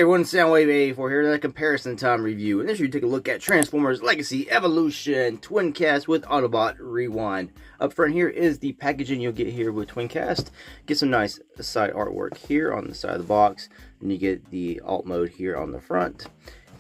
Hey everyone, Soundwave84 here, another comparison time review. And this review, take a look at Transformers Legacy Evolution Twincast with Autobot Rewind. Up front here is the packaging you'll get here with Twincast. Get some nice side artwork here on the side of the box. And you get the alt mode here on the front.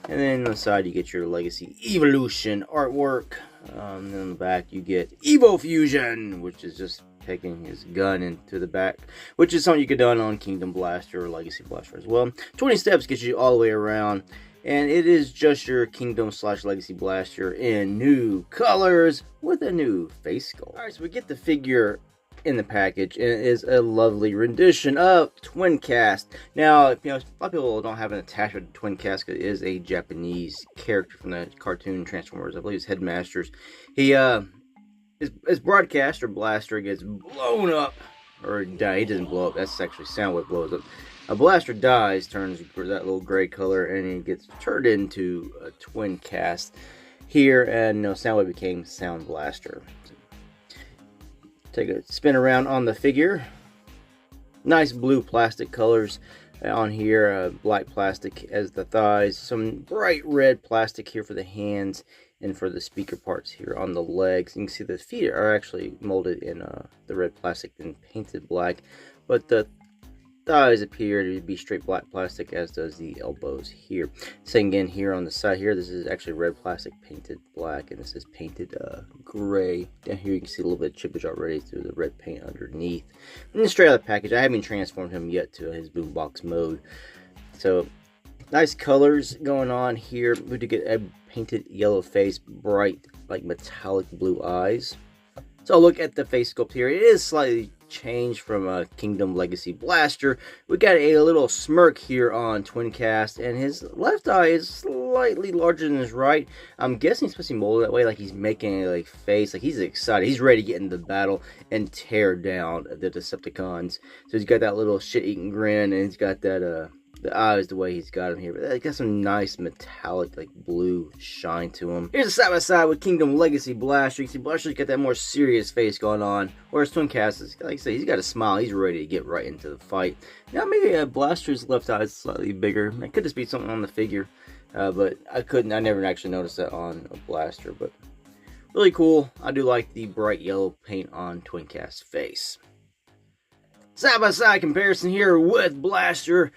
And then on the side you get your Legacy Evolution artwork. Then on the back you get Evo Fusion, which is just taking his gun into the back, which is something you could have done on Kingdom Blaster or Legacy Blaster as well. 20 steps gets you all the way around, and it is just your Kingdom / Legacy Blaster in new colors with a new face sculpt. Alright, so we get the figure in the package, and it is a lovely rendition of Twincast. Now, a lot of people don't have an attachment to Twincast because it is a Japanese character from the cartoon Transformers. I believe it's Headmasters. His broadcaster blaster gets blown up, or die. He doesn't blow up. That's actually Soundwave blows up. A blaster dies, turns that little gray color, and it gets turned into a Twincast here, and Soundwave became Sound Blaster. So, take a spin around on the figure. Nice blue plastic colors on here. Black plastic as the thighs. Some bright red plastic here for the hands. And for the speaker parts here on the legs, you can see the feet are actually molded in the red plastic and painted black, but the thighs appear to be straight black plastic, as does the elbows here. Same again here on the side here, this is actually red plastic painted black, and this is painted gray. Down here you can see a little bit of chippage already through the red paint underneath. And then straight out of the package, I haven't transformed him yet to his Boombox Mode. So nice colors going on here. We do get a painted yellow face, bright like metallic blue eyes. So look at the face sculpt here. It is slightly changed from a Kingdom Legacy Blaster. We got a little smirk here on Twincast, and his left eye is slightly larger than his right. I'm guessing he's supposed to be molded that way, like he's making a face, like he's excited. He's ready to get into the battle and tear down the Decepticons. So he's got that little shit-eating grin, and he's got that the eyes the way he's got him here, but got some nice metallic, like blue shine to him. Here's a side by side with Kingdom Legacy Blaster. You can see Blaster's got that more serious face going on, whereas Twincast is, like I say, he's got a smile. He's ready to get right into the fight. Now maybe Blaster's left eye is slightly bigger. It could just be something on the figure, but I never actually noticed that on a Blaster. But really cool. I do like the bright yellow paint on Twincast's face. Side by side comparison here with Blaster.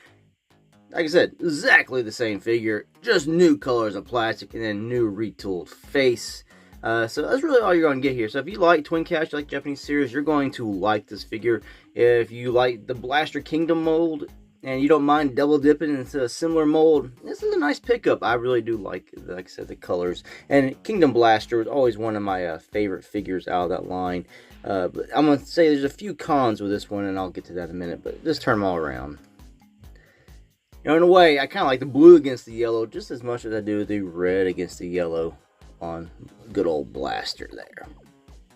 Like I said, exactly the same figure, just new colors of plastic and then new retooled face. So that's really all you're going to get here. So if you like Twincast, you like Japanese series, you're going to like this figure. If you like the Blaster Kingdom mold and you don't mind double dipping into a similar mold, this is a nice pickup. I really do like I said, the colors. And Kingdom Blaster was always one of my favorite figures out of that line. But I'm going to say there's a few cons with this one, and I'll get to that in a minute. But just turn them all around. In a way, I kind of like the blue against the yellow just as much as I do the red against the yellow on good old Blaster there.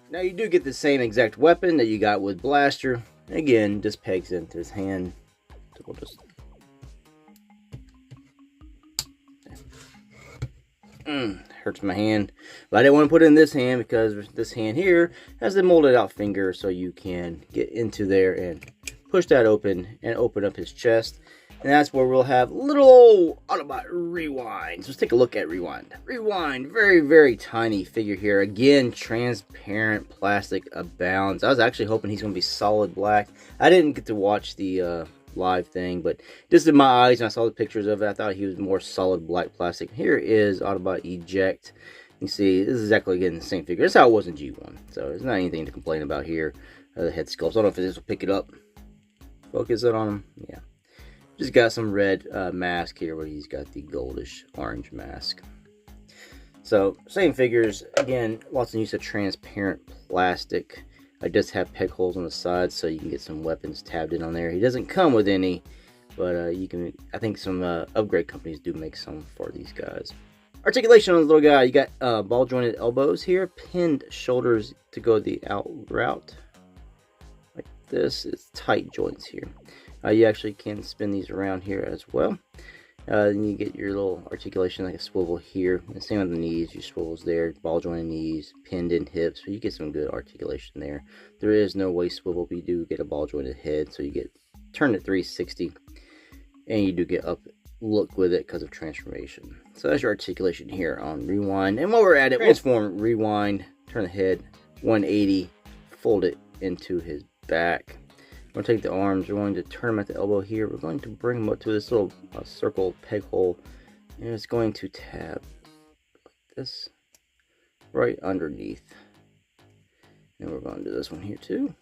Now you do get the same exact weapon that you got with Blaster. Again, just pegs into his hand. So we'll just... hurts my hand. But I didn't want to put it in this hand because this hand here has the molded out finger, so you can get into there and push that open and open up his chest. And that's where we'll have little old Autobot Rewind. So let's take a look at Rewind. Rewind, very, very tiny figure here. Again, transparent plastic abounds. I was actually hoping he's going to be solid black. I didn't get to watch the live thing, but just in my eyes, when I saw the pictures of it, I thought he was more solid black plastic. Here is Autobot Eject. You see, this is exactly, again, the same figure. That's how it was in G1. So there's not anything to complain about here. The head sculpt. I don't know if this will pick it up. Focus it on him. Yeah. Just got some red mask here where he's got the goldish orange mask. So, same figures. Again, lots of use of transparent plastic. I just have peg holes on the sides so you can get some weapons tabbed in on there. He doesn't come with any, but you can. I think some upgrade companies do make some for these guys. Articulation on this little guy. You got ball jointed elbows here, pinned shoulders to go the out route. Like this. It's tight joints here. You actually can spin these around here as well. Then you get your little articulation like a swivel here. And same with the knees, your swivels there, ball jointed knees, pinned in hips. So you get some good articulation there. There is no waist swivel, but you do get a ball jointed head. So you get turned at 360. And you do get up look with it because of transformation. So that's your articulation here on Rewind. And while we're at it, transform, rewind, turn the head 180, fold it into his back. We're going to take the arms, we're going to turn them at the elbow here. We're going to bring them up to this little circle peg hole. And it's going to tab like this right underneath. And we're going to do this one here too.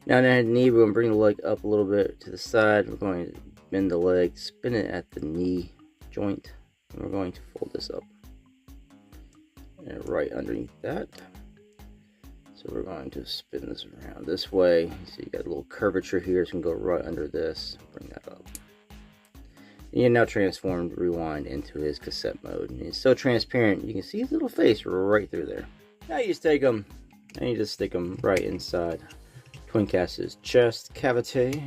Now down at the knee, we're going to bring the leg up a little bit to the side. We're going to bend the leg, spin it at the knee joint, and we're going to fold this up. And right underneath that. So we're going to spin this around this way. So you got a little curvature here. It's going to go right under this. Bring that up. And you now transformed Rewind into his cassette mode. And it's so transparent, you can see his little face right through there. Now you just take them and you just stick them right inside Twincast's chest cavity.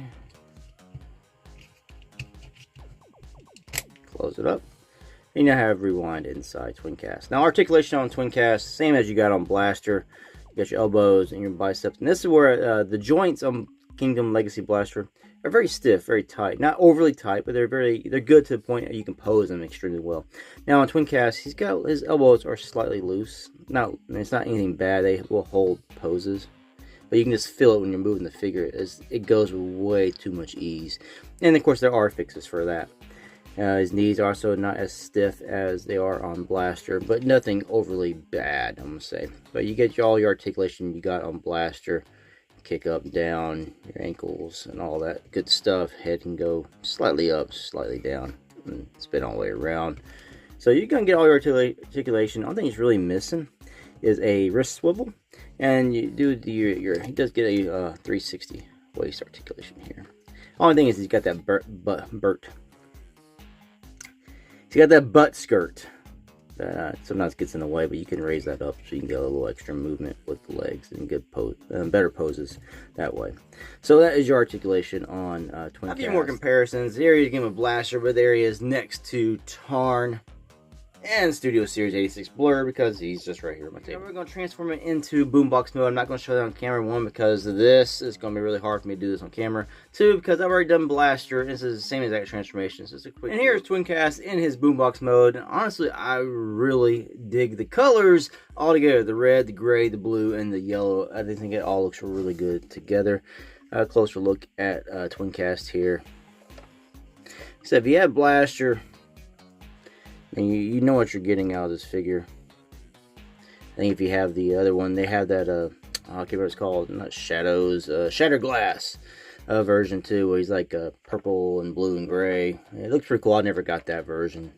Close it up. And you now have Rewind inside Twincast. Now articulation on Twincast, same as you got on Blaster. You got your elbows and your biceps. And this is where the joints on Kingdom Legacy Blaster are very stiff, very tight. Not overly tight, but they're good to the point that you can pose them extremely well. Now on Twincast, his elbows are slightly loose. It's not anything bad. They will hold poses. But you can just feel it when you're moving the figure. It goes with way too much ease. And of course there are fixes for that. His knees are also not as stiff as they are on Blaster, but nothing overly bad, I'm going to say. But you get all your articulation you got on Blaster. Kick up, down, your ankles, and all that good stuff. Head can go slightly up, slightly down, and spin all the way around. So you're going to get all your articulation. The only thing he's really missing is a wrist swivel. And you do he does get a 360 waist articulation here. Only thing is he's got that he's got that butt skirt that sometimes gets in the way, but you can raise that up so you can get a little extra movement with the legs and good better poses that way. So that is your articulation on Twincast. A few more comparisons. The area game of Blaster, but there he is next to Tarn and Studio Series 86 Blur, because he's just right here on my table. Now we're going to transform it into Boombox Mode. I'm not going to show that on camera. One, because this is going to be really hard for me to do this on camera. Two, because I've already done Blaster. This is the same exact transformation. So it's a quick. And here's Twincast in his Boombox Mode. And honestly, I really dig the colors all together. The red, the gray, the blue, and the yellow. I think it all looks really good together. A closer look at Twincast here. So if you have Blaster, and you know what you're getting out of this figure. I think if you have the other one, they have that, I can't remember what it's called, not Shadows, Shattered Glass version too, where he's like purple and blue and gray. It looks pretty cool. I never got that version.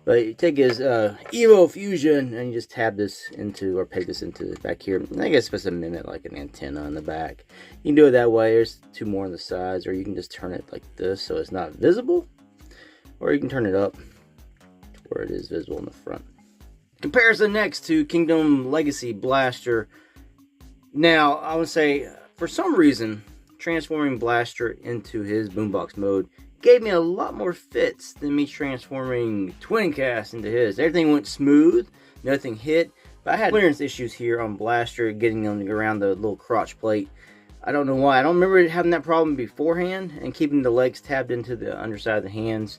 But you take his Evo Fusion and you just tab this into, or peg this into back here. I guess it's supposed to mimic like an antenna on the back. You can do it that way. There's two more on the sides, or you can just turn it like this so it's not visible. Or you can turn it up where it is visible in the front. Comparison next to Kingdom Legacy Blaster. Now, I would say, for some reason, transforming Blaster into his Boombox Mode gave me a lot more fits than me transforming Twincast into his. Everything went smooth, nothing hit, but I had clearance issues here on Blaster, getting them around the little crotch plate. I don't know why. I don't remember having that problem beforehand, and keeping the legs tabbed into the underside of the hands.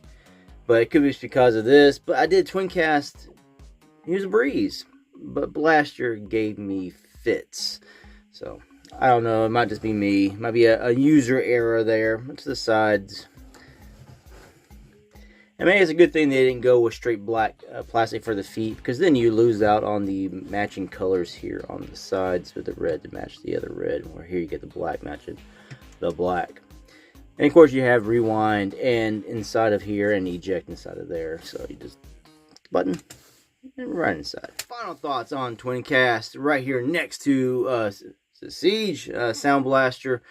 But it could be because of this. But I did Twincast. He was a breeze. But Blaster gave me fits. So, I don't know. It might just be me. It might be a user error there. To the sides. And maybe it's a good thing they didn't go with straight black plastic for the feet. Because then you lose out on the matching colors here on the sides with the red to match the other red. Where here you get the black matching the black. And of course you have Rewind and inside of here and Eject inside of there. So you just button and right inside. Final thoughts on Twincast right here next to Siege Sound Blaster.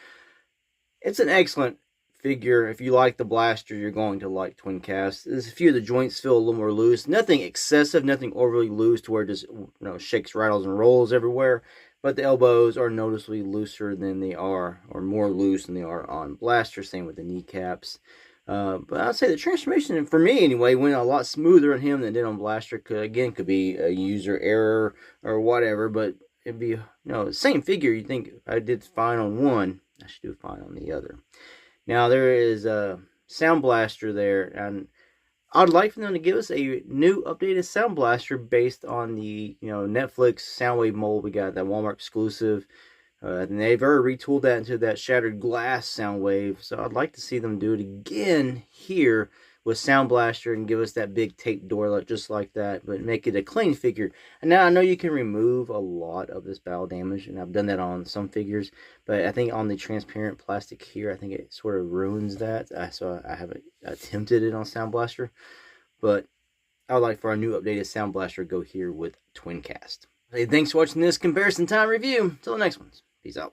It's an excellent figure. If you like the Blaster, you're going to like Twincast. There's a few of the joints feel a little more loose. Nothing excessive, nothing overly loose to where it just shakes, rattles, and rolls everywhere. But the elbows are noticeably looser than they are, or more loose than they are on Blaster. Same with the kneecaps. But I'd say the transformation, for me anyway, went a lot smoother on him than it did on Blaster. Could be a user error or whatever, but it'd be, the same figure. You think if I did fine on one, I should do fine on the other. Now there is Sound Blaster there, and I'd like for them to give us a new updated Sound Blaster based on the Netflix Soundwave mold we got, that Walmart exclusive. And they've already retooled that into that Shattered Glass Soundwave, so I'd like to see them do it again here with Sound Blaster and give us that big tape door just like that, but make it a clean figure. And now I know you can remove a lot of this battle damage, and I've done that on some figures, but I think on the transparent plastic here, I think it sort of ruins that. So I haven't attempted it on Sound Blaster, but I would like for our new updated Sound Blaster to go here with Twincast. Hey, thanks for watching this comparison time review. Until the next one. Peace out.